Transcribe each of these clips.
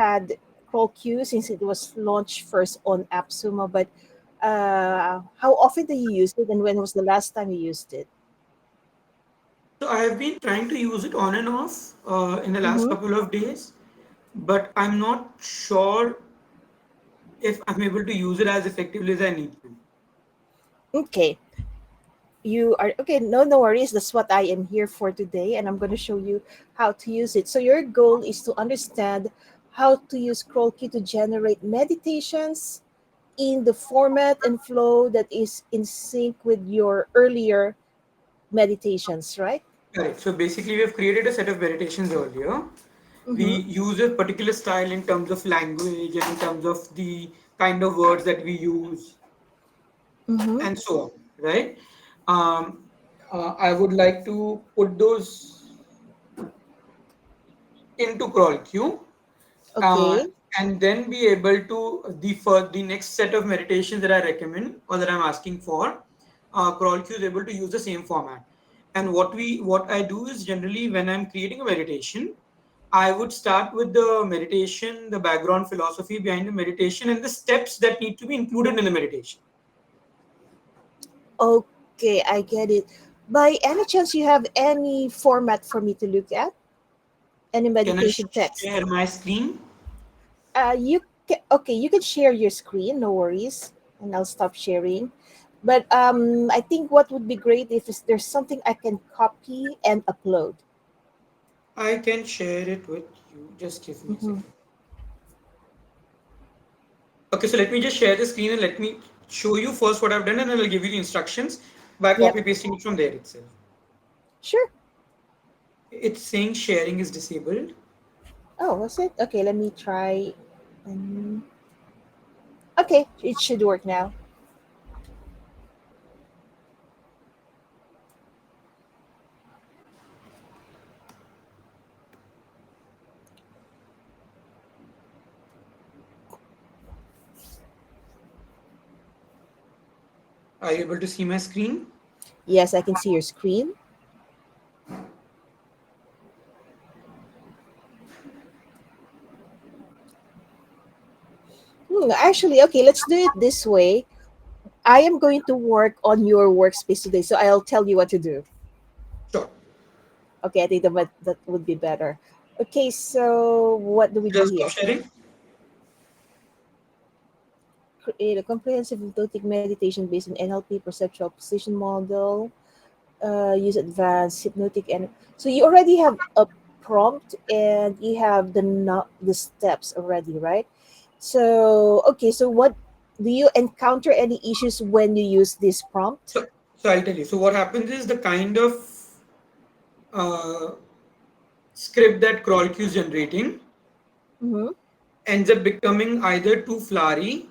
had CrawlQ since it was launched first on AppSumo, but how often do you use it, and when was the last time you used it? So I have been trying to use it on and off in the last Mm-hmm. couple of days, but I'm not sure if I'm able to use it as effectively as I need to. Okay, you are okay. No, no worries. That's what I am here for today, and I'm going to show you how to use it. So your goal is to understand how to use CrawlQ to generate meditations in the format and flow that is in sync with your earlier meditations, right? Correct. So basically, we have created a set of meditations earlier. We Mm-hmm. use a particular style in terms of language and in terms of the kind of words that we use Mm-hmm. and so on, right? Um, I would like to put those into CrawlQ uh, Okay. and then be able to for the next set of meditations that I recommend or that I'm asking for, CrawlQ is able to use the same format. And what I do is generally when I'm creating a meditation, I would start with the meditation, the background philosophy behind the meditation, and the steps that need to be included in the meditation. Okay, I get it. By any chance, you have any format for me to look at? Any Can I meditation text? share my screen? You can, okay, you can share your screen, no worries, and I'll stop sharing. But I think what would be great if there's something I can copy and upload. I can share it with you. Just give me a Mm-hmm. second. Okay, so let me just share the screen and let me show you first what I've done and then I'll give you the instructions by Yep, copy pasting it from there itself. sure. It's saying sharing is disabled. Oh, was it? Okay, let me try. Um, okay, it should work now. Are you able to see my screen? Yes, I can see your screen. Actually, okay, let's do it this way. I am going to work on your workspace today, so I'll tell you what to do. Sure. Okay, I think that would be better. Okay, so what do we do Just stop here? sharing. Create a comprehensive hypnotic meditation based on NLP perceptual position model. Use advanced hypnotic and so you already have a prompt and you have the steps already, right? So okay, so what do you encounter any issues when you use this prompt? So I'll tell you. So what happens is the kind of uh, script that CrawlQ is generating Mm-hmm. ends up becoming either too flowery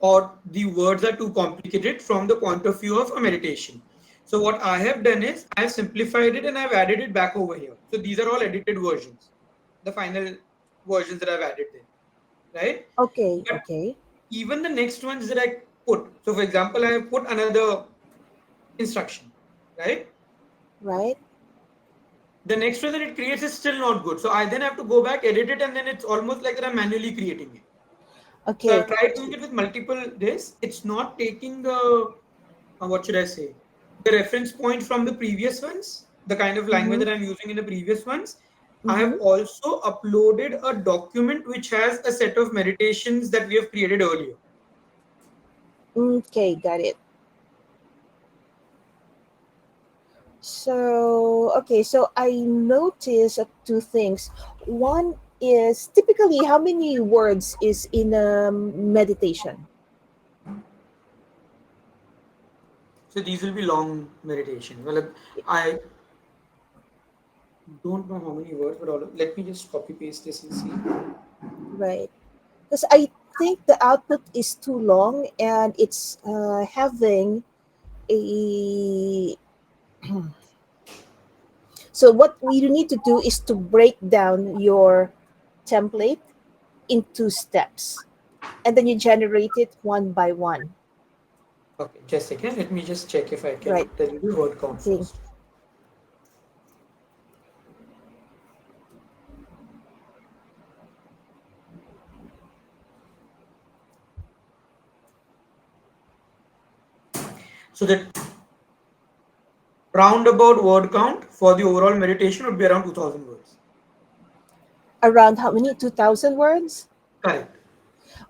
or the words are too complicated from the point of view of a meditation. So what I have done is I have simplified it and I've added it back over here. So these are all edited versions, the final versions that I've added there, right? Okay, But okay, even the next ones that I put, so for example, I have put another instruction, right? right. The next one that it creates is still not good. So I then have to go back, edit it, and then it's almost like that I'm manually creating it. So Okay. I've tried doing it with multiple this. It's not taking the what should I say? The reference point from the previous ones, the kind of language Mm-hmm. that I'm using in the previous ones. I Mm-hmm. have also uploaded a document which has a set of meditations that we have created earlier. Okay, got it. So, okay, so I noticed two things. One is typically how many words is in a meditation? So these will be long meditations. Well, I don't know how many words, but let me just copy paste this and see. Right. Because I think the output is too long and it's having a. So, what we need to do is to break down your template into steps and then you generate it one by one. Okay, just a second. Let me just check if I can Right. tell you the word count Okay. first. So the roundabout word count for the overall meditation would be around 2000 words. Around how many? 2,000 words? Correct.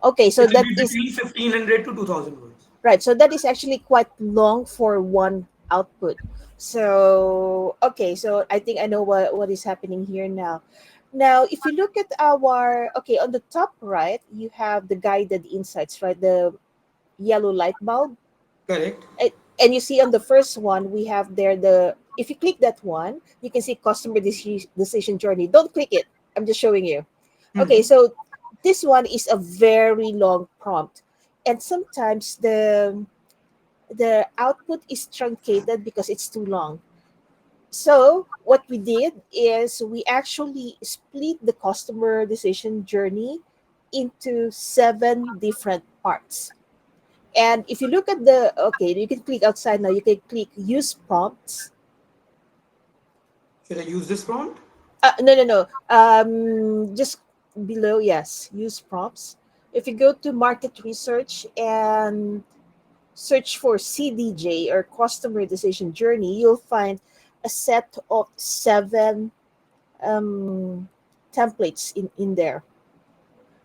Okay, so It will that be is between 1500 to 2000 words. right. So that is actually quite long for one output. So, okay, so I think I know what is happening here now. Now, if you look at our, okay, on the top right, you have the guided insights, right? The yellow light bulb. Correct. And you see on the first one, we have there if you click that one, you can see customer decision journey. Don't click it. I'm just showing you. Okay, Hmm. so this one is a very long prompt. And sometimes the output is truncated because it's too long. So what we did is we actually split the customer decision journey into 7 different parts. And if you look at okay, you can click outside now, you can click use prompts. Should I use this prompt? No, no, no. Just below, yes, use prompts. If you go to market research and search for CDJ or customer decision journey, you'll find a set of 7 templates in there.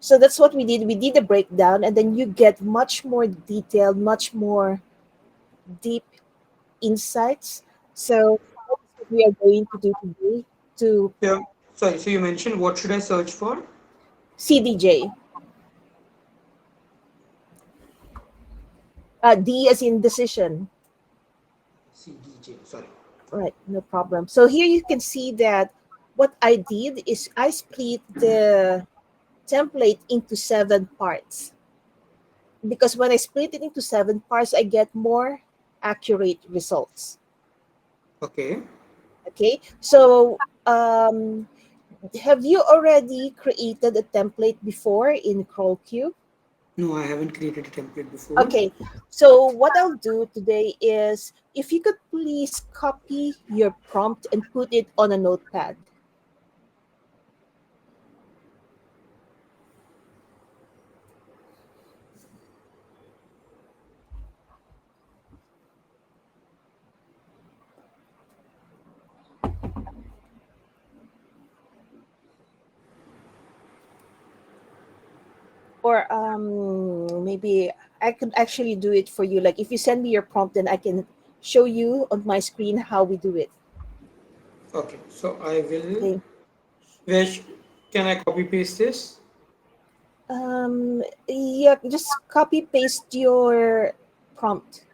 So that's what we did. We did a breakdown, and then you get much more detailed, much more deep insights. So that's what we are going to do today to Yeah. Sorry. So you mentioned what should I search for? CDJ. D as in decision. CDJ. Sorry. Right, no problem. So here you can see that what I did is I split the template into 7 parts, because when I split it into 7 parts, I get more accurate results. Okay. Okay, so have you already created a template before in CrawlQ? No, I haven't created a template before. Okay, so what I'll do today is if you could please copy your prompt and put it on a notepad. Or maybe I could actually do it for you. Like if you send me your prompt, then I can show you on my screen how we do it. Okay. So I will. Okay. Where sh- can I copy paste this? Yeah, just copy paste your prompt.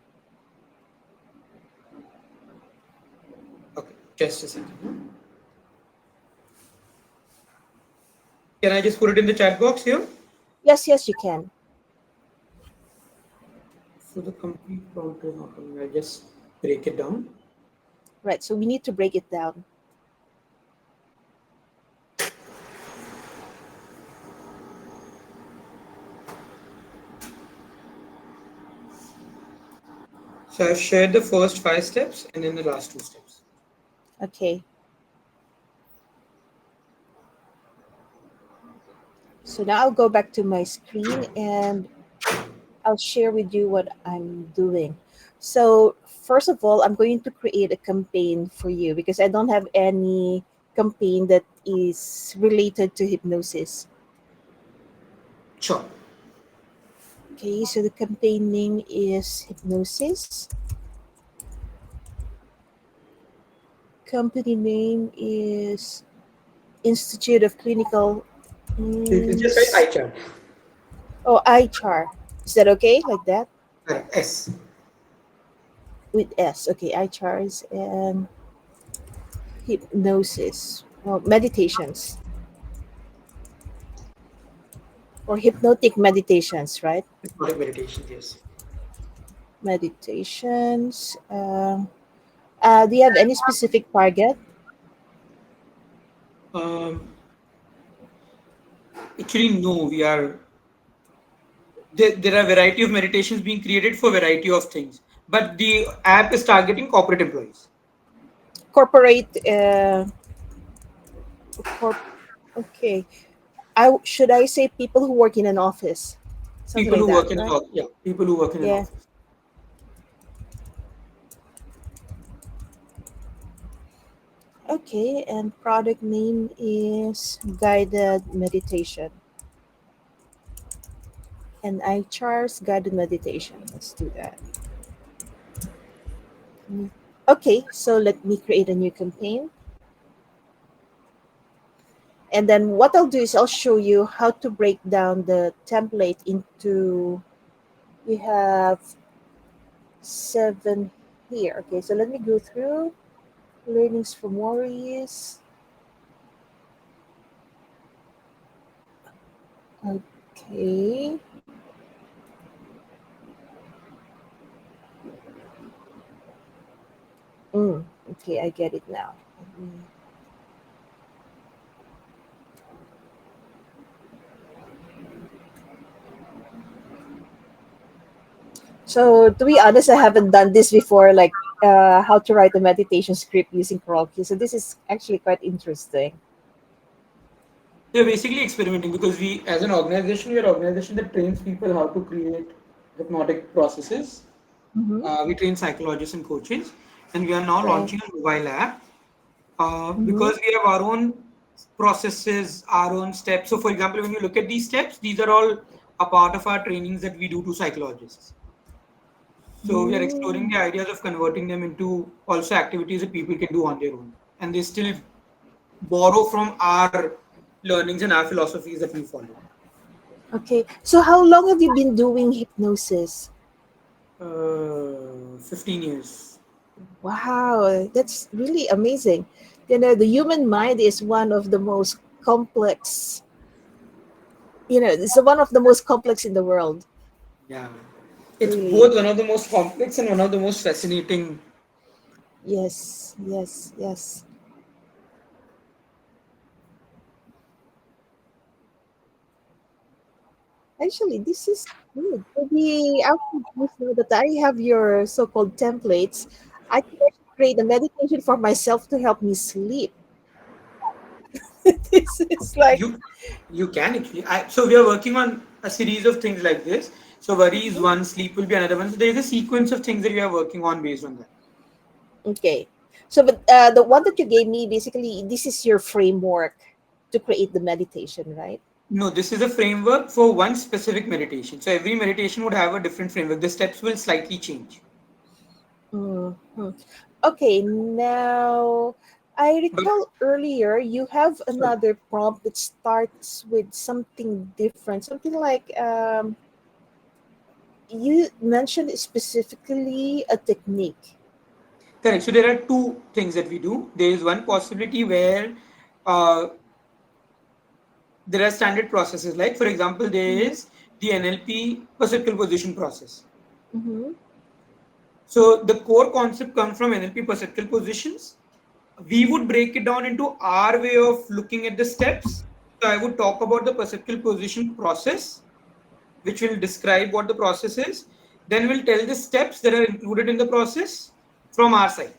Okay. Just a second. Can I just put it in the chat box here? Yes, yes, you can. So the complete prompt is not coming. I just break it down. Right. So we need to break it down. So I've shared the first 5 steps and then the last 2 steps. Okay. So now I'll go back to my screen and I'll share with you what I'm doing. So, first of all, I'm going to create a campaign for you because I don't have any campaign that is related to hypnosis. Sure. Okay, so the campaign name is Hypnosis. Company name is Institute of Clinical You can just write Ins- I chart. oh, iChar. Is that okay? Like that? Correct. S. With S. Okay, iChars and hypnosis. Well, meditations or hypnotic meditations, right? Hypnotic meditation. Yes. Meditations. Do you have any specific target? Um, Actually, no. We are there are variety of meditations being created for variety of things, but the app is targeting corporate employees, Corporate. Corp. Okay. Should I say people who work in an office, something people like who that, work in an right? office. Yeah, people who work in an Yeah. office. Okay, and product name is guided meditation. And I charge guided meditation. Let's do that. Mm. Okay, so let me create a new campaign. And then what I'll do is I'll show you how to break down the template into, we have 7 here. Okay, so let me go through learnings from worries. Okay. Okay, I get it now. Mm. So to be honest, I haven't done this before, like how to write a meditation script using CrawlQ. So this is actually quite interesting. We're basically experimenting because we, as an organization, we're an organization that trains people how to create hypnotic processes. Mm-hmm. We train psychologists and coaches, and we are now Right. launching a mobile app Mm-hmm. because we have our own processes, our own steps. So, for example, when you look at these steps, these are all a part of our trainings that we do to psychologists. So, we are exploring Mm. the ideas of converting them into also activities that people can do on their own, and they still borrow from our learnings and our philosophies that we follow. Okay. So how long have you been doing hypnosis? 15 years. Wow, that's really amazing. You know, the human mind is one of the most complex, it's one of the most complex in the world, Yeah. It's really. both one of the most complex and one of the most fascinating. Yes, yes, yes. Actually, this is good. Maybe after this, now that I have your so-called templates, I can actually create a meditation for myself to help me sleep. This is like, You you can actually. So we are working on a series of things like this. So worry is one, sleep will be another one. So there is a sequence of things that we are working on based on that. okay. So, but the one that you gave me, basically, this is your framework to create the meditation, right? No, this is a framework for one specific meditation. So every meditation would have a different framework. The steps will slightly change. Mhm. Okay, now I But recall earlier you have sorry. another prompt that starts with something different, something like you mentioned specifically a technique. Correct. So there are two things that we do. There is one possibility where uh, there are standard processes. Like for example, there Mm-hmm. is the NLP perceptual position process. Mm-hmm. So the core concept comes from NLP perceptual positions. We would break it down into our way of looking at the steps. So I would talk about the perceptual position process, which will describe what the process is. Then we'll tell the steps that are included in the process from our side.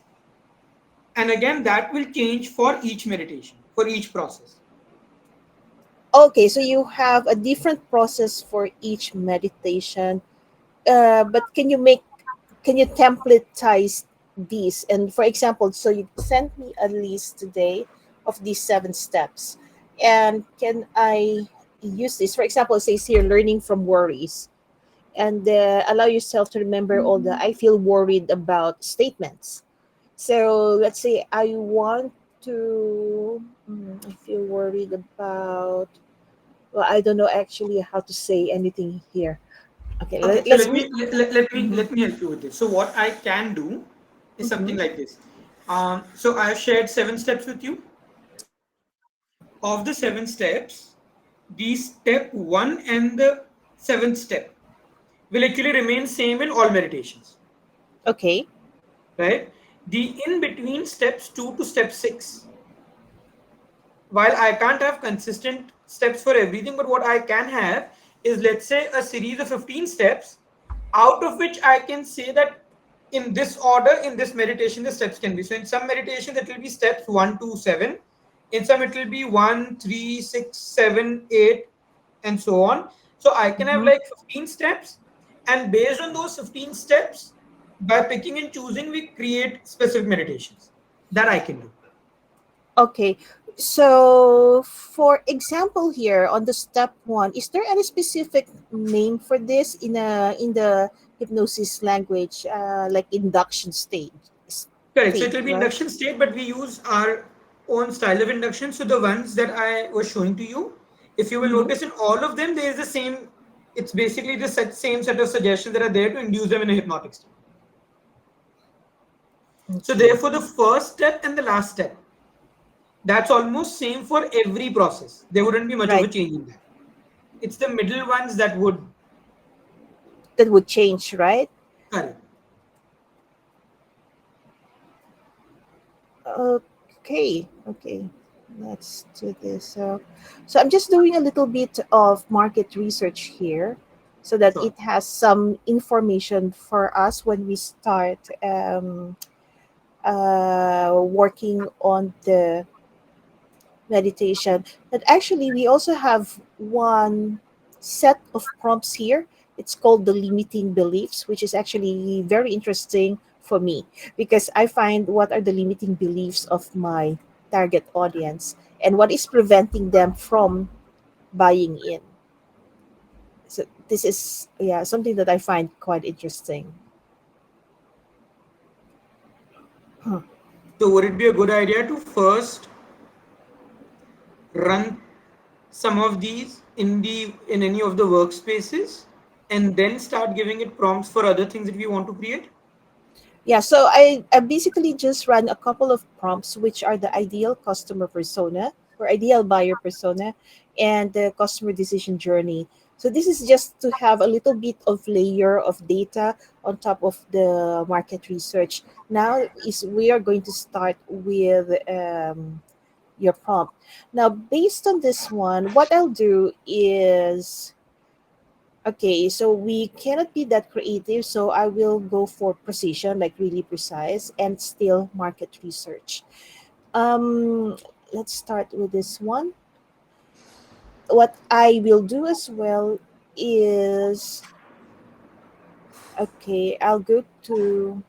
And again, that will change for each meditation, for each process. Okay, so you have a different process for each meditation. But can you templatize these? And for example, so you sent me a list today of these 7 steps, and can I use this? For example, it says here, learning from worries, and allow yourself to remember all the "I feel worried about" statements. So let's say I want to. I feel worried about. Well, I don't know actually how to say anything here. Okay, Okay, so let's let me. me let me Mhm, let me help you with this. So what I can do is something mhm. like this. So I have shared 7 steps with you. Of the 7 steps, the step one and the seventh step will actually remain same in all meditations, Okay. right? The in between steps 2 to step 6, while I can't have consistent steps for everything, but what I can have is, let's say, a series of 15 steps, out of which I can say that in this order, in this meditation, the steps can be. So in some meditations, it will be steps 1 to 7. In some, it will be 1, 3, 6, 7, 8, and so on. So I can have Mhm. like 15 steps, and based on those 15 steps, by picking and choosing, we create specific meditations that I can do. Okay. So, for example, here on the step one, is there any specific name for this in the hypnosis language, like induction Correct. So it state, will be right? induction state, but we use our own style of induction. So the ones that I was showing to you, if you will Mm-hmm. notice in all of them, there is the same. It's basically the same set of suggestions that are there to induce them in a hypnotic state. So Okay. therefore, the first step and the last step, that's almost same for every process. There wouldn't be much of a Right. change in that. It's the middle ones that would. That would change, right? Correct. Okay. Okay. Let's do this. So I'm just doing a little bit of market research here so that Sure. it has some information for us when we start working on the meditation. But actually, we also have one set of prompts here. It's called the limiting beliefs, which is actually very interesting for me because I find what are the limiting beliefs of my target audience and what is preventing them from buying in. So this is, yeah, something that I find quite interesting. Hmm. So would it be a good idea to first run some of these in any of the workspaces and then start giving it prompts for other things that we want to create? Yeah, so I basically just ran a couple of prompts, which are the ideal customer persona or ideal buyer persona and the customer decision journey. So this is just to have a little bit of layer of data on top of the market research. Now is we are going to start with your prompt. Now, based on this one, what I'll do is okay, so we cannot be that creative, so I will go for precision, like really precise, and still market research. Um, let's start with this one. What I will do as well is okay, I'll go to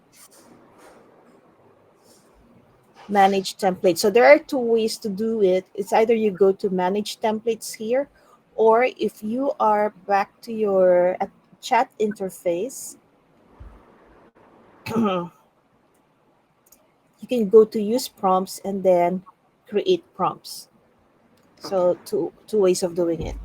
manage templates. So there are two ways to do it. It's either you go to manage templates here, or if you are back to your chat interface, you can go to use prompts and then create prompts. Okay. So two ways of doing it.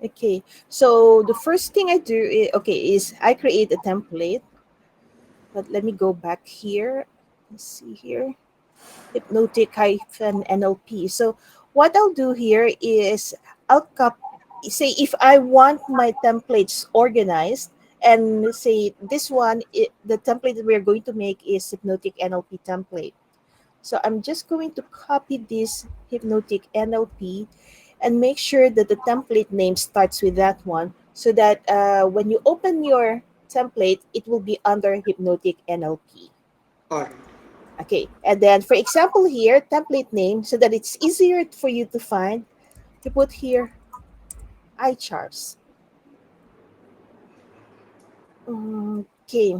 Okay. So the first thing I do is I create a template. But let me go back here. Let's see here. Hypnotic hyphen NLP. So what I'll do here is I'll say if I want my templates organized and say this one the template that we're going to make is hypnotic NLP template. So I'm just going to copy this hypnotic NLP and make sure that the template name starts with that one so that when you open your template, it will be under hypnotic NLP. All right. Okay, and then for example here, template name so that it's easier for you to find, you put here iCharts. Okay,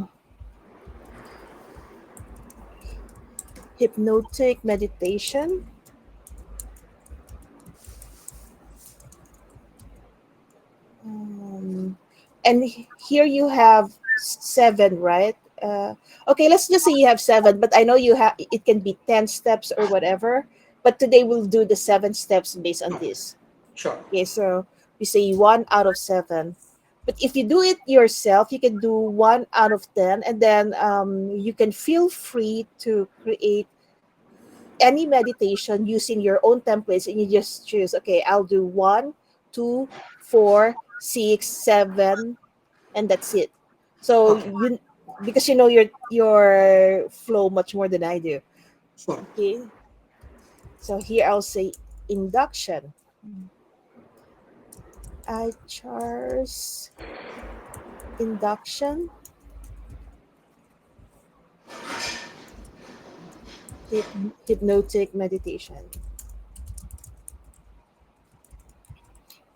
hypnotic meditation. Um, and here you have seven, right? Okay, let's just say you have seven, but I know you have it can be 10 steps or whatever. But today we'll do the seven steps based on Okay. this. Sure. Okay, so we say one out of seven. But if you do it yourself, you can do one out of 10, and then you can feel free to create any meditation using your own templates, and you just choose, okay, I'll do one, two, four, six, seven, and that's it. So Okay. you because you know your flow much more than I do. Sure. Okay. So here I'll say induction. I chars. induction, hypnotic meditation.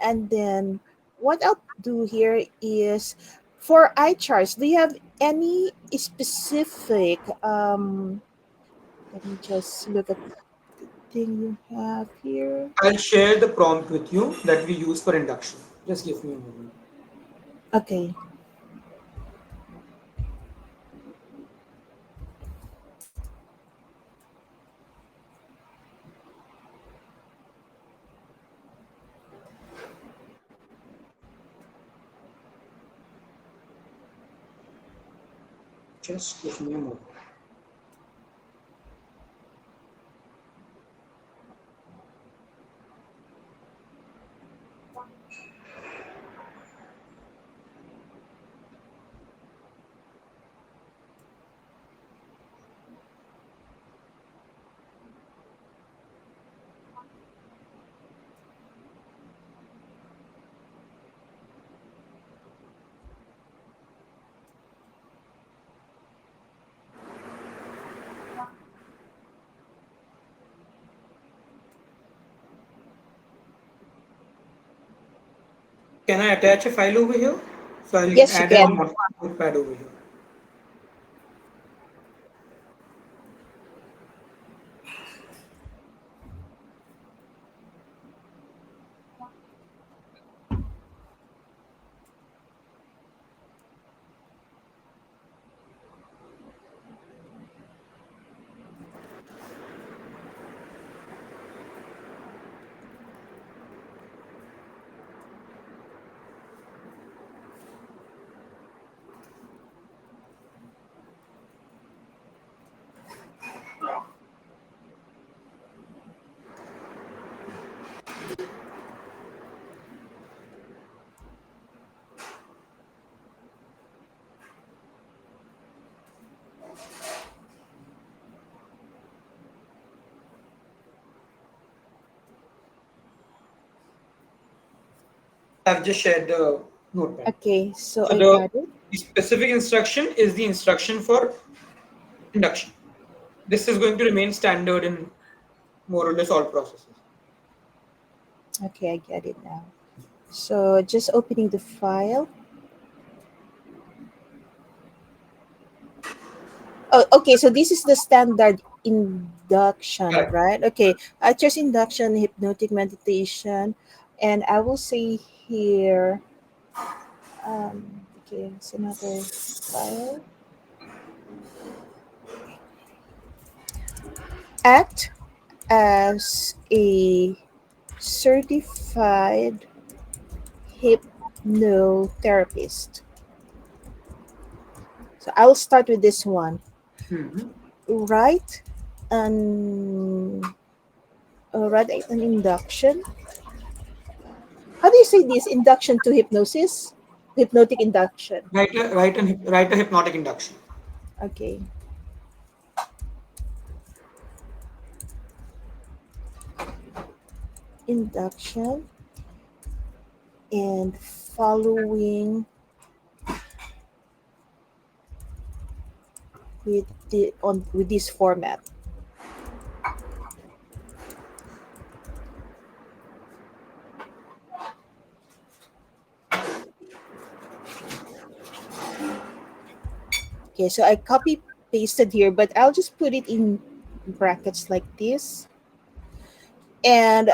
And then what I'll do here is for eye charts, do you have any specific let me just look at the thing you have here. I'll share the prompt with you that we use for induction. Just give me a moment. Okay. Just give me a moment. Can I attach a file over here? So I'll Yes, you add a can. notepad over here. I've just shared the notepad. Okay, so So I got it. the specific instruction is the instruction for induction. This is going to remain standard in more or less all processes. Okay, I get it now. So just opening the file. Oh, okay. So this is the standard induction, Correct. right? Okay. I choose induction, hypnotic meditation, and I will say here. Okay, it's another file. Act as a certified hypnotherapist. So I will start with this one. Mhm. Write an write an induction. How do you say this? Induction to hypnosis? Hypnotic induction. Write a hypnotic induction. Okay. Induction and following with this format. Okay, so I copy pasted here, but I'll just put it in brackets like this. And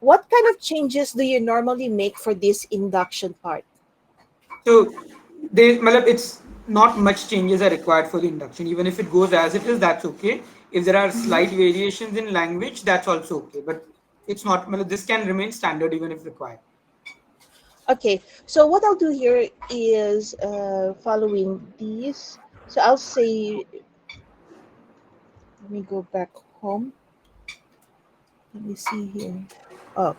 what kind of changes do you normally make for this induction part? So it's not much changes are required for the induction. Even if it goes as it is, that's okay. If there are Mhm. slight variations in language, that's also okay. But it's not. This can remain standard even if required. Okay, so what I'll do here is following these. So I'll say, let me go back home. Let me see here. Oh,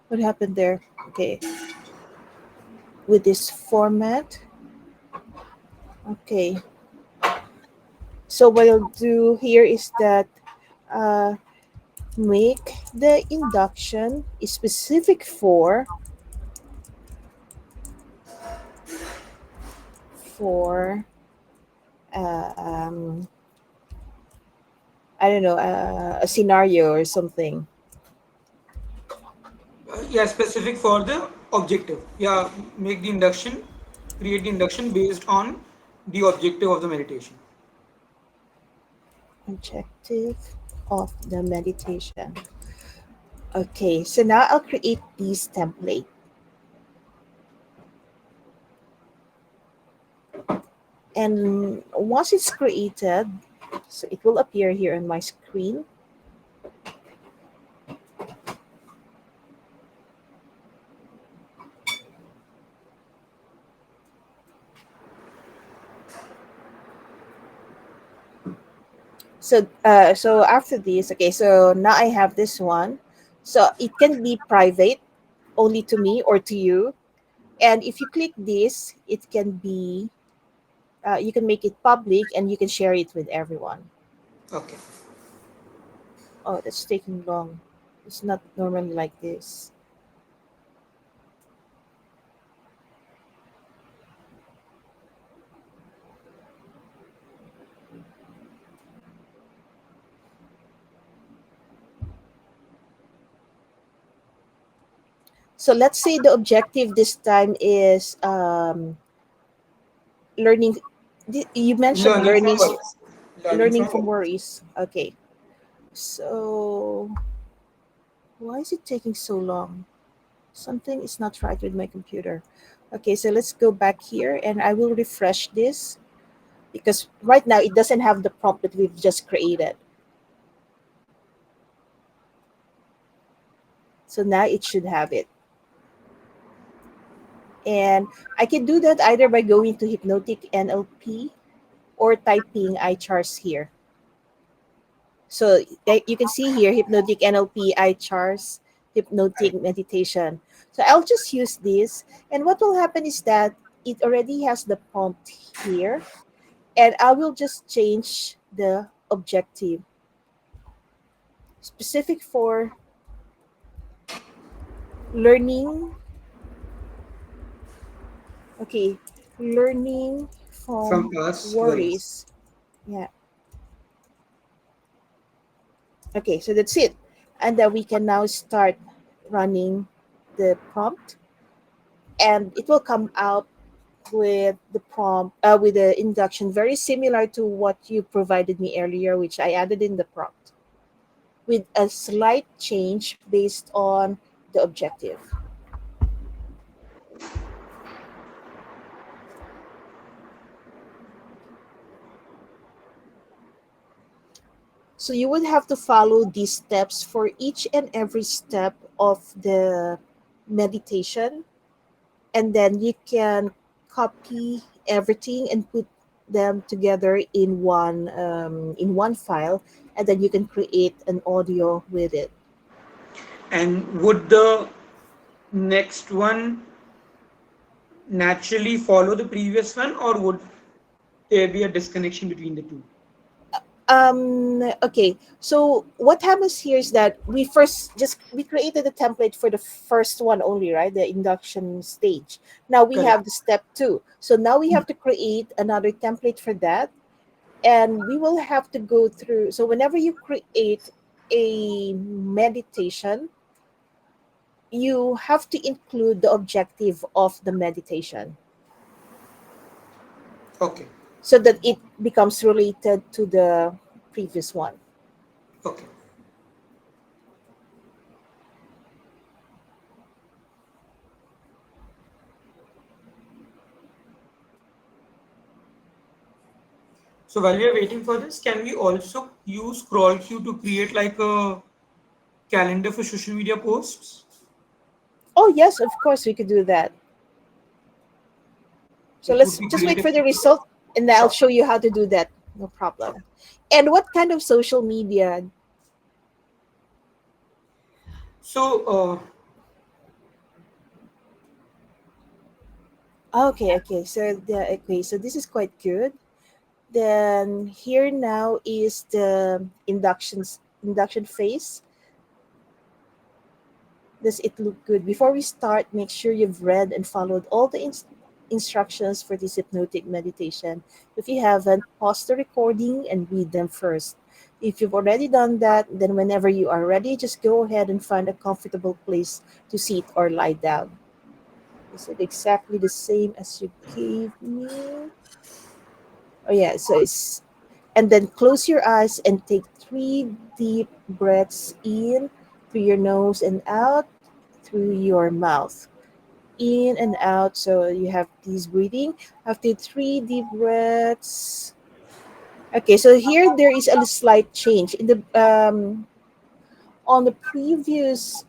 what happened there? Okay, with this format. Okay, so what I'll do here is that uh, make the induction specific for for um, I don't know, a scenario or something. Yeah, specific for the objective. Yeah, make the induction, create the induction based on the objective of the meditation. Objective of the meditation. Okay, so now I'll create this template. And once it's created, so it will appear here on my screen. So after this, okay, so now I have this one. So it can be private only to me or to you. And if you click this, it can be you can make it public and you can share it with everyone. Okay. Oh, that's taking long. It's not normally like this. So let's say the objective this time is learning. You mentioned Learning from learning, worries. Learning learning from from worries. worries. Okay. So why is it taking so long? Something is not right with my computer. Okay, so let's go back here and I will refresh this because right now it doesn't have the prompt that we've just created. So now it should have it. And I can do that either by going to Hypnotic NLP or typing iChars here. So you can see here Hypnotic NLP iChars, Hypnotic Right. meditation. So I'll just use this. And what will happen is that it already has the prompt here. And I will just change the objective specific for learning. Okay, learning From from past worries. worries. Yeah. Okay, so that's it. And then we can now start running the prompt, and it will come out with the prompt, with the induction, very similar to what you provided me earlier, which I added in the prompt, with a slight change based on the objective. So you would have to follow these steps for each and every step of the meditation, and then you can copy everything and put them together in one file, and then you can create an audio with it. And would the next one naturally follow the previous one, or would there be a disconnection between the two? Okay, so what happens here is that we created a template for the first one only, right? The induction stage. Now we Correct. have the step two, so now we have to create another template for that, and we will have to go through. So whenever you create a meditation, you have to include the objective of the meditation Okay. so that it becomes related to the previous one. Okay. So while we are waiting for this, can we also use CrawlQ to create like a calendar for social media posts? Oh yes, of course we could do that. So It would let's be just great wait if for the we could. result, and I'll Sure. show you how to do that. No problem. And what kind of social media? So, Okay, so this is quite good. Then here now is the induction phase. Does it look good? Before we start, make sure you've read and followed all the instructions for this hypnotic meditation. If you haven't, pause the recording and read them first. If you've already done that, then whenever you are ready, just go ahead and find a comfortable place to sit or lie down. Is it exactly the same as you gave me? Oh, yeah. So it's, and then close your eyes and take three deep breaths in through your nose and out through your mouth. In and out. So you have these breathing. After three deep breaths. Okay, so here there is a slight change in the on the previous.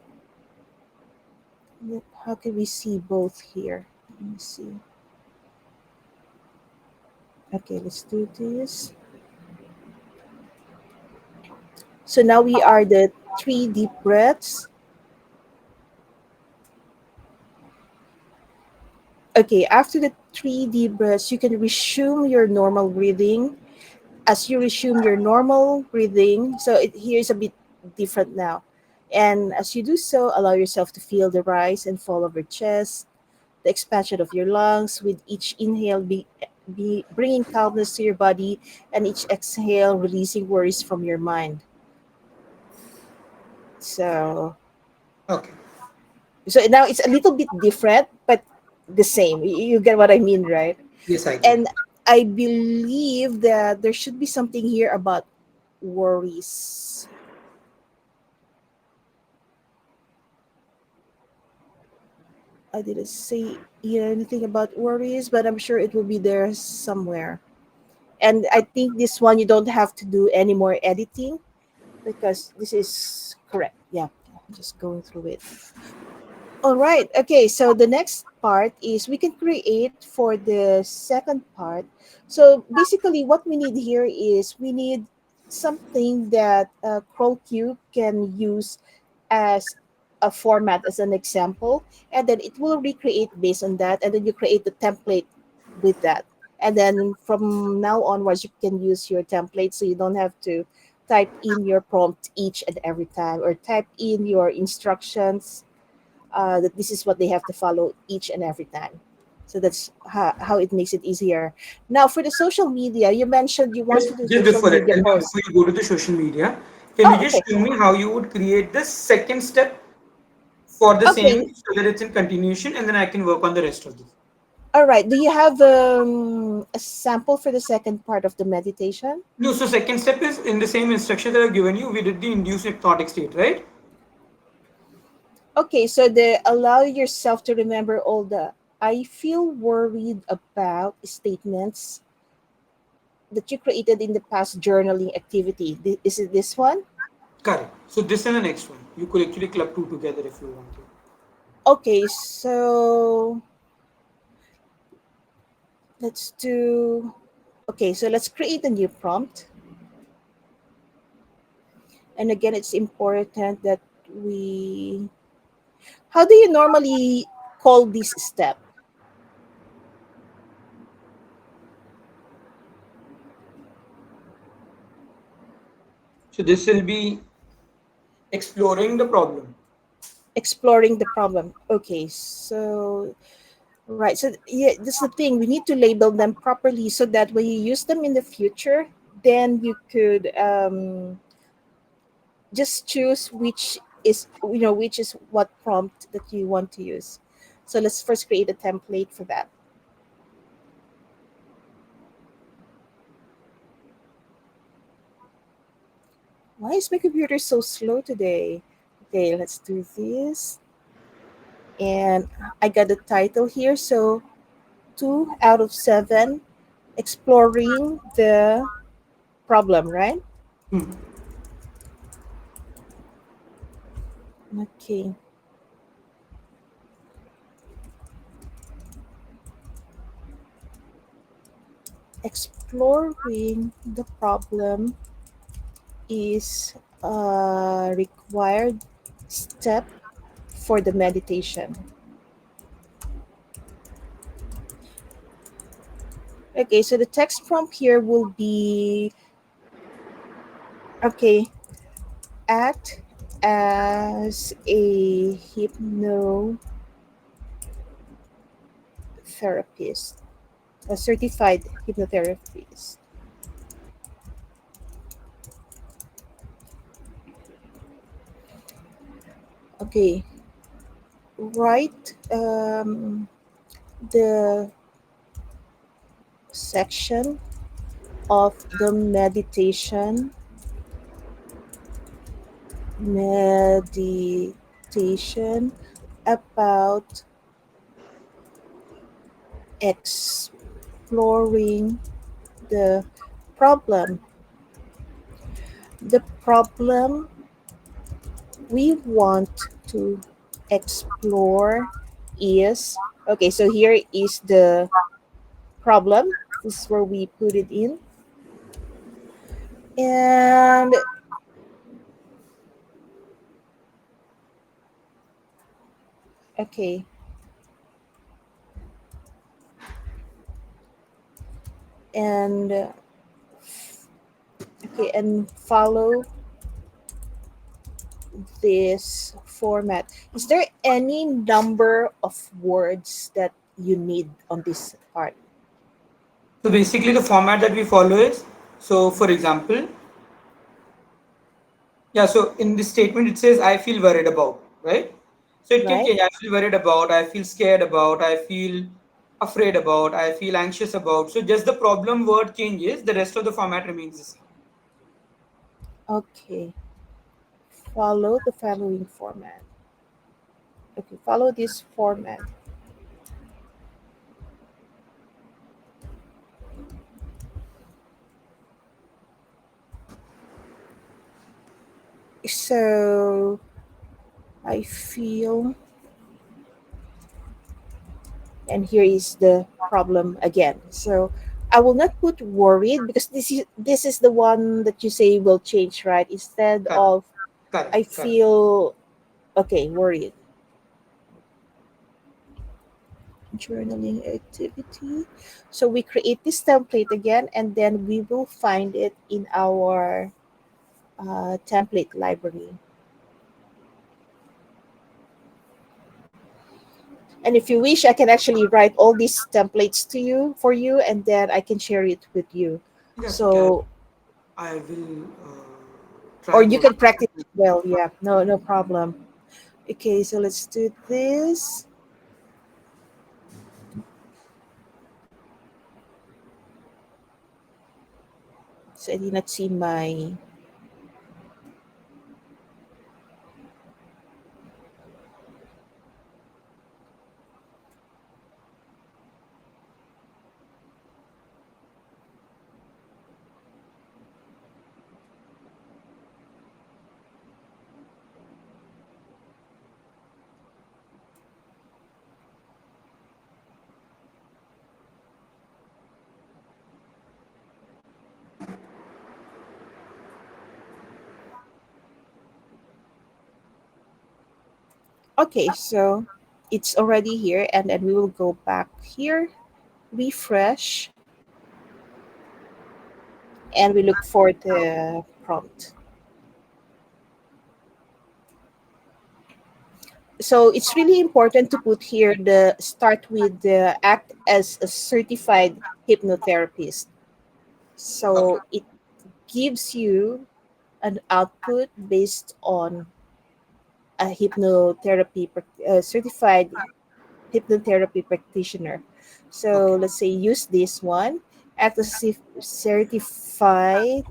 How can we see both here? Let me see. Okay, let's do this. So now we are the three deep breaths. Okay, after the three deep breaths, you can resume your normal breathing. As you resume your normal breathing, so it here is a bit different now. And as you do so, allow yourself to feel the rise and fall of your chest, the expansion of your lungs with each inhale be bringing calmness to your body, and each exhale releasing worries from your mind. So Okay. so now it's a little bit different, but the same. You get what I mean, right? Yes, I get. And I believe that there should be something here about worries. I didn't say anything about worries, but I'm sure it will be there somewhere. And I think this one you don't have to do any more editing because this is correct. Yeah, I'm just going through it. All right. Okay. So the next part is we can create for the second part. So basically, what we need here is we need something that CrawlQ can use as a format, as an example, and then it will recreate based on that, and then you create the template with that. And then from now onwards, you can use your template so you don't have to type in your prompt each and every time or type in your instructions that this is what they have to follow each and every time. So that's how it makes it easier. Now, for the social media, you mentioned you want to do Just social before that, media Elma, posts. before you go to the social media, can you Oh, just okay. show me how you would create the second step for the same Okay. so that it's in continuation and then I can work on the rest of this? All right. Do you have a sample for the second part of the meditation? No, so second step is in the same instruction that I've given you. We did the induced hypnotic state, right? Okay. So the allow yourself to remember all the I feel worried about statements that you created in the past journaling activity. Is it this one? Correct. So this and the next one. You could actually club two together if you want to. Okay. So let's do. Okay. So let's create a new prompt. And again, it's important that we. How do you normally call this step? So this will be exploring the problem. Exploring the problem. Okay, so right. So yeah, that's the thing. We need to label them properly so that when you use them in the future, then you could just choose which is which is what prompt that you want to use. So let's first create a template for that. Why is my computer so slow today? Okay, let's do this. And I got the title here. So 2 out of 7, exploring the problem, right? Hmm. Okay. Exploring the problem is a required step for the meditation. Okay, so the text prompt here will be okay, act as a hypnotherapist hypnotherapist, a certified hypnotherapist. Okay, write the section of the meditation about exploring the problem. The problem we want to explore is okay, so here is the problem. This is where we put it in. And okay, and okay, and follow this format. Is there any number of words that you need on this part? So basically, the format that we follow is, so for example, yeah, so in this statement it says, I feel worried about, right? So it can Right? change. I feel worried about, I feel scared about, I feel afraid about, I feel anxious about. So just the problem word changes, the rest of the format remains the same. Okay. Follow the following format. Okay, follow this format. So I feel, and here is the problem again. So I will not put worried because this is the one that you say will change, right? Instead Correct, of I correct, correct. feel okay, worried. Journaling activity. So we create this template again, and then we will find it in our template library. And if you wish, I can actually write all these templates to you for you, and then I can share it with you. Yes, okay. So, I will or try you those. can practice as well. Yeah, no problem. Okay, so let's do this. So I did not see my. Okay, so it's already here, and then we will go back here, refresh, and we look for the prompt. So it's really important to put here the start with the act as a certified hypnotherapist. Okay, So it gives you an output based on a certified hypnotherapy practitioner. So okay, let's say use this one. Act as certified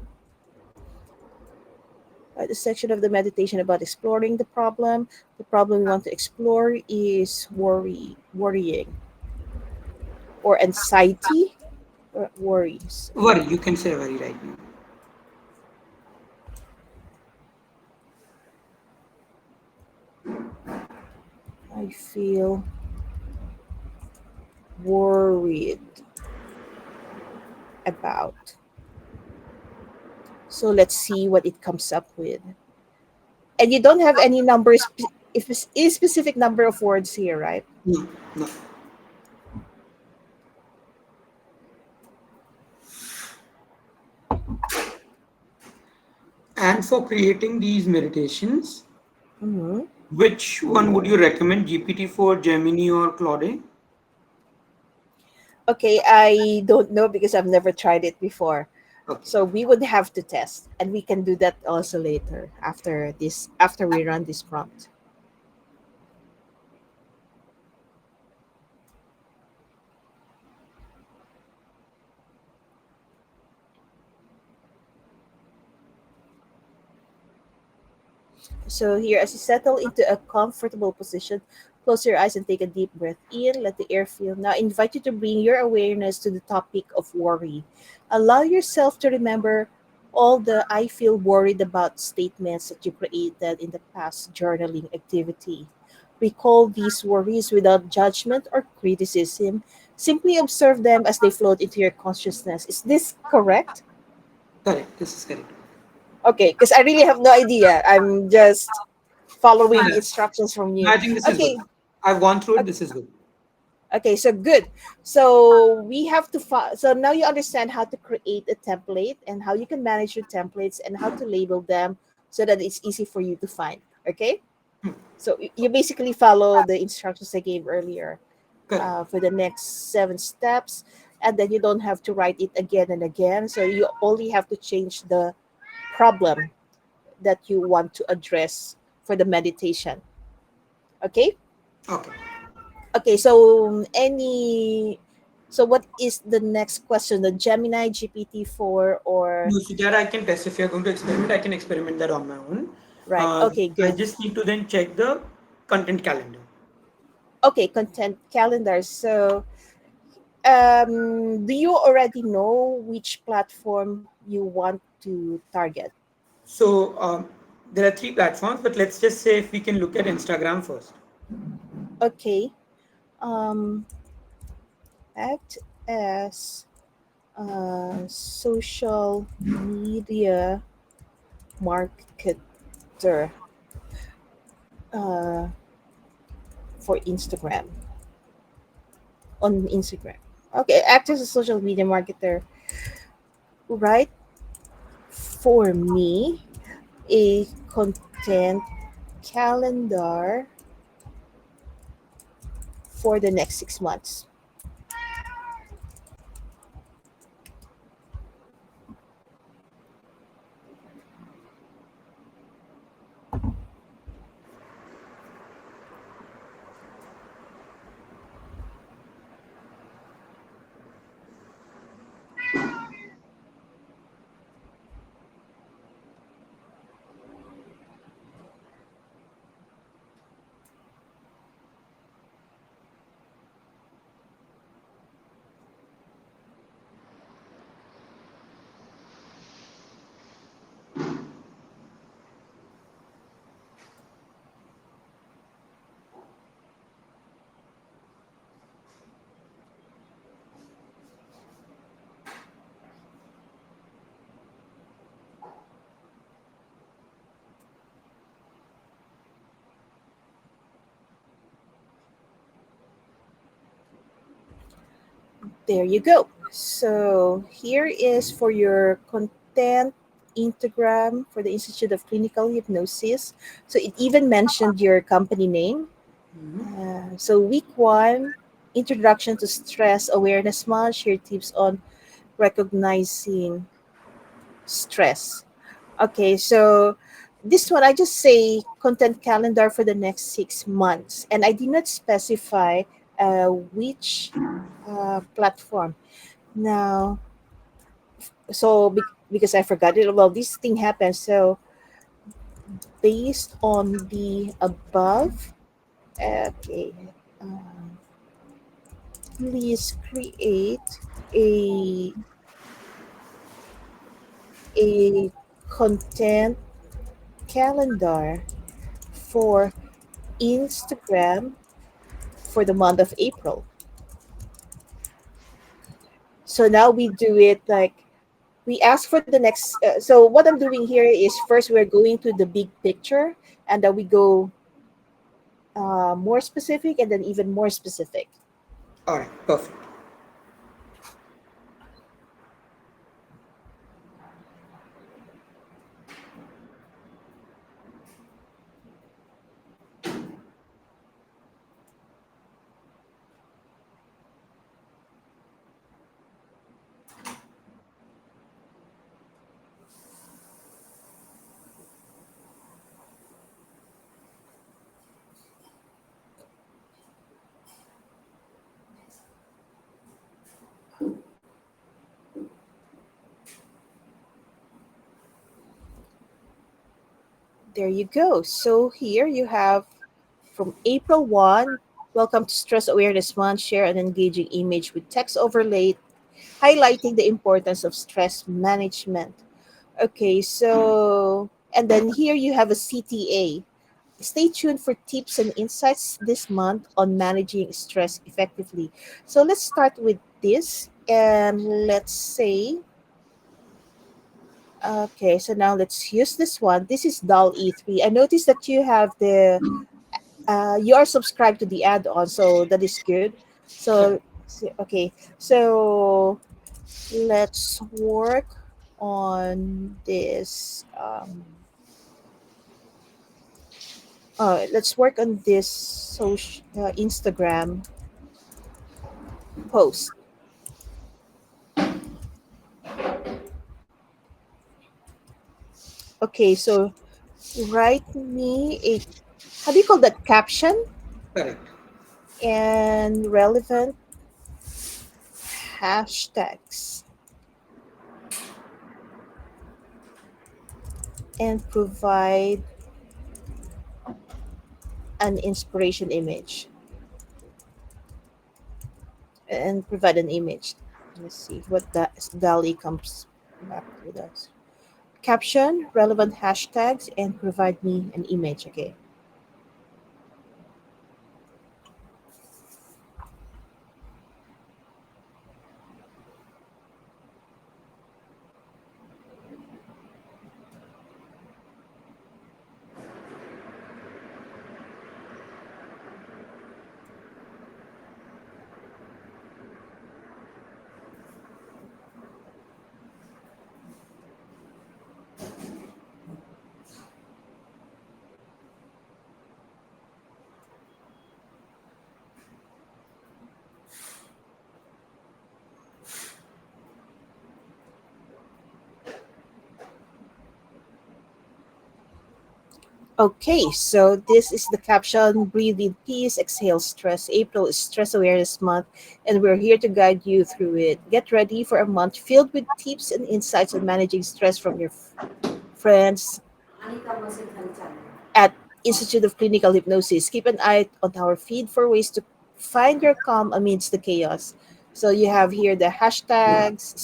the section of the meditation about exploring the problem. The problem we want to explore is worrying, or anxiety, or worries. worry. You can say worry right now. I feel worried about. So let's see what it comes up with. And you don't have any numbers, if it's a specific number of words here, right? No, no. And for creating these meditations, Hmm. which one would you recommend? GPT-4, Gemini, or Claude? Okay, I don't know because I've never tried it before. Okay. So we would have to test, and we can do that also later after this, after we run this prompt. So here, as you settle into a comfortable position, close your eyes and take a deep breath in. Let the air fill. Now, I invite you to bring your awareness to the topic of worry. Allow yourself to remember all the "I feel worried about" statements that you created in the past journaling activity. Recall these worries without judgment or criticism. Simply observe them as they float into your consciousness. Is this correct? Correct. This is correct. Okay, because I really have no idea. I'm just No, following no, the instructions from no, you. I think this is good. Okay, I've gone through it. o- This is good. okay, so good. So we have to so now you understand how to create a template and how you can manage your templates and how to label them so that it's easy for you to find. Okay, Hmm. so you basically follow the instructions I gave earlier Correct. for the next 7 steps, and then you don't have to write it again and again. So you only have to change the problem that you want to address for the meditation. Okay. Okay. Okay, so so what is the next question? The Gemini GPT-4 or No, so that I can test. If you're going to experiment, I can experiment that on my own. right? Uh, Okay, I good. just need to then check the content calendar. Okay, content calendar. So, do you already know which platform you want to target? So there are three platforms, but let's just say if we can look at Instagram first. Okay, um, act as a social media marketer uh, for Instagram on Instagram. Okay, act as a social media marketer. Right for me, a content calendar for the next 6 months. There you go. So here is for your content Instagram for the Institute of Clinical Hypnosis. So it even mentioned your company name. Mhm. So week one, introduction to stress awareness month. Share tips on recognizing stress. Okay, so this one I just say content calendar for the next 6 months, and I did not specify which platform. Now, because I forgot it, well, this thing happened. So based on the above, okay, um, please create a a content calendar for Instagram for the month of April. So now we do it like we ask for the next. So what I'm doing here is first we're going to the big picture, and then we go more specific, and then even more specific. All right. Perfect. There you go. So here you have from April 1, welcome to Stress Awareness Month. Share an engaging image with text overlay highlighting the importance of stress management. Okay, so and then here you have a CTA. Stay tuned for tips and insights this month on managing stress effectively. So let's start with this and let's say, okay, so now let's use this one. This is Doll E3. I noticed that you have you are subscribed to the add-on, so that is good. Correct. Okay, so let's work on this. Let's work on this social Instagram post. Okay, so write me a, how do you call that, caption Correct. and relevant hashtags and provide an inspiration image and provide an image. Let's see what that DALI comes back with us. Caption, relevant hashtags, and provide me an image. Okay. Okay, so this is the caption: breathe in peace, exhale stress. April is Stress Awareness Month, and we're here to guide you through it. Get ready for a month filled with tips and insights on managing stress from your friends at Institute of Clinical Hypnosis. Keep an eye on our feed for ways to find your calm amidst the chaos. So you have here the hashtags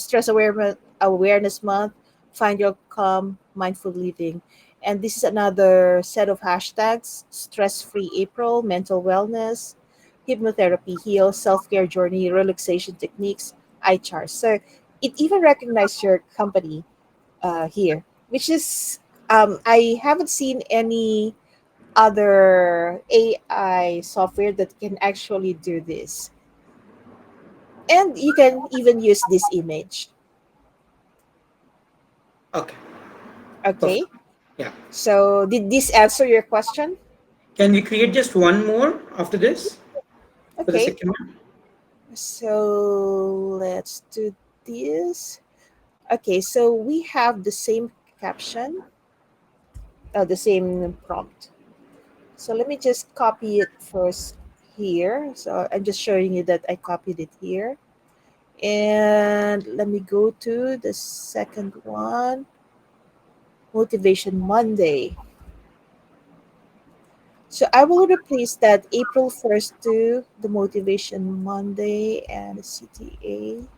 Awareness Month, Find Your Calm, Mindful Living. And this is another set of hashtags: Stress Free April, Mental Wellness, Hypnotherapy Heal, Self Care Journey, Relaxation Techniques, iChart. So it even recognized your company here, which is, I haven't seen any other AI software that can actually do this. And you can even use this image. Okay. Perfect. Okay. Yeah. So did this answer your question? Can we create just one more after this for the Okay. second one? So let's do this. Okay. So we have the same caption, the same prompt. So let me just copy it first here. So I'm just showing you that I copied it here. And let me go to the second one, Motivation Monday. So I will replace that April 1st to the Motivation Monday and the CTA.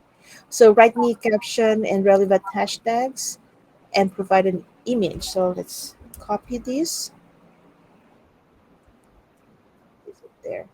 So write me caption and relevant hashtags and provide an image. So let's copy this. Is it there?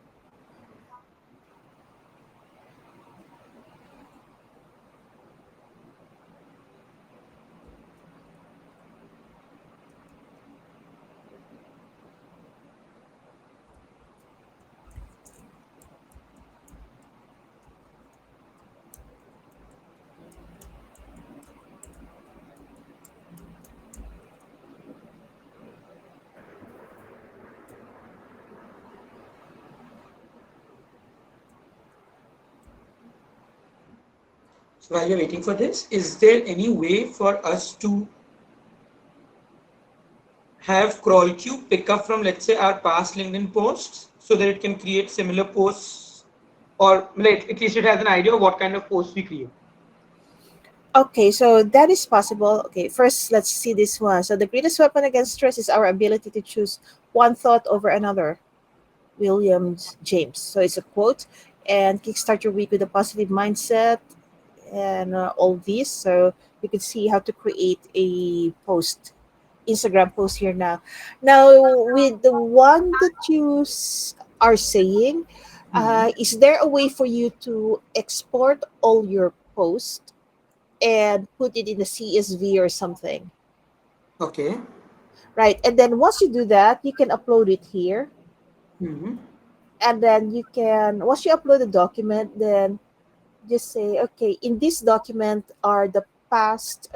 So while you're waiting for this, is there any way for us to have CrawlQ pick up from, let's say, our past LinkedIn posts so that it can create similar posts, or like, at least it has an idea of what kind of posts we create? Okay, so that is possible. Okay, first let's see this one. So the greatest weapon against stress is our ability to choose one thought over another. William James. So it's a quote. And kickstart your week with a positive mindset and all these. So you can see how to create a post, Instagram post here now. Now, with the one that you are saying, Hmm. is there a way for you to export all your posts and put it in a CSV or something? Okay. Right. And then once you do that, you can upload it here. Hmm. And then you can, once you upload the document, then just say, okay, in this document are the past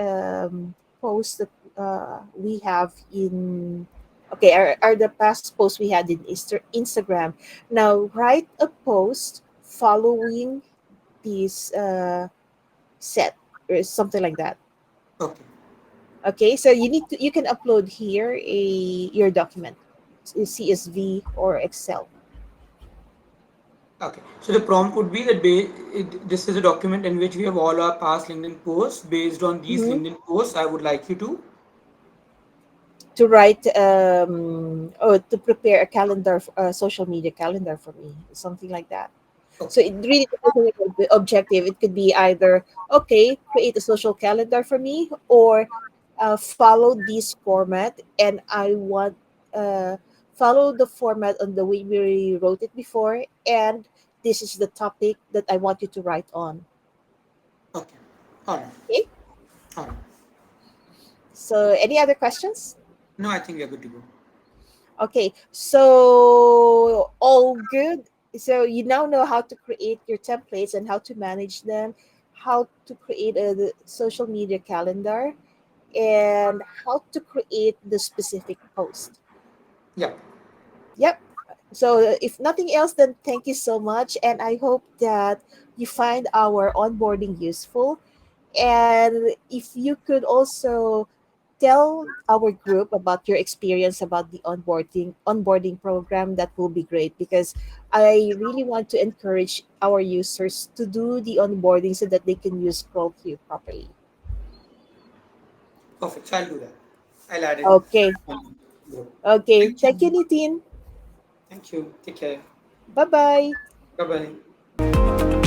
posts that we have in, okay, are the past posts we had in Instagram. Now, write a post following this set or something like that. Okay. Okay, so you can upload here your document, CSV or Excel. Okay. So the prompt would be that this is a document in which we have all our past LinkedIn posts. Based on these Mhm. LinkedIn posts, I would like you to. To write or to prepare a calendar, a social media calendar for me, something like that. So Okay. it really depends on your objective. It could be either, okay, create a social calendar for me, or follow this format, and I want uh, follow the format on the way we wrote it before, and this is the topic that I want you to write on. Okay. All right. Okay. All right. So any other questions? No, I think we are good to go. Okay, so all good. So you now know how to create your templates and how to manage them, how to create a social media calendar, and how to create the specific post. Yeah. Yep. So if nothing else, then thank you so much. And I hope that you find our onboarding useful. And if you could also tell our group about your experience about the onboarding program, that will be great, because I really want to encourage our users to do the onboarding so that they can use CrawlQ properly. Perfect. So I'll do that. I'll add it. Okay. Group. Okay. Thank Thank you, you. Nitin. Thank you. Take care. Bye bye. Bye bye.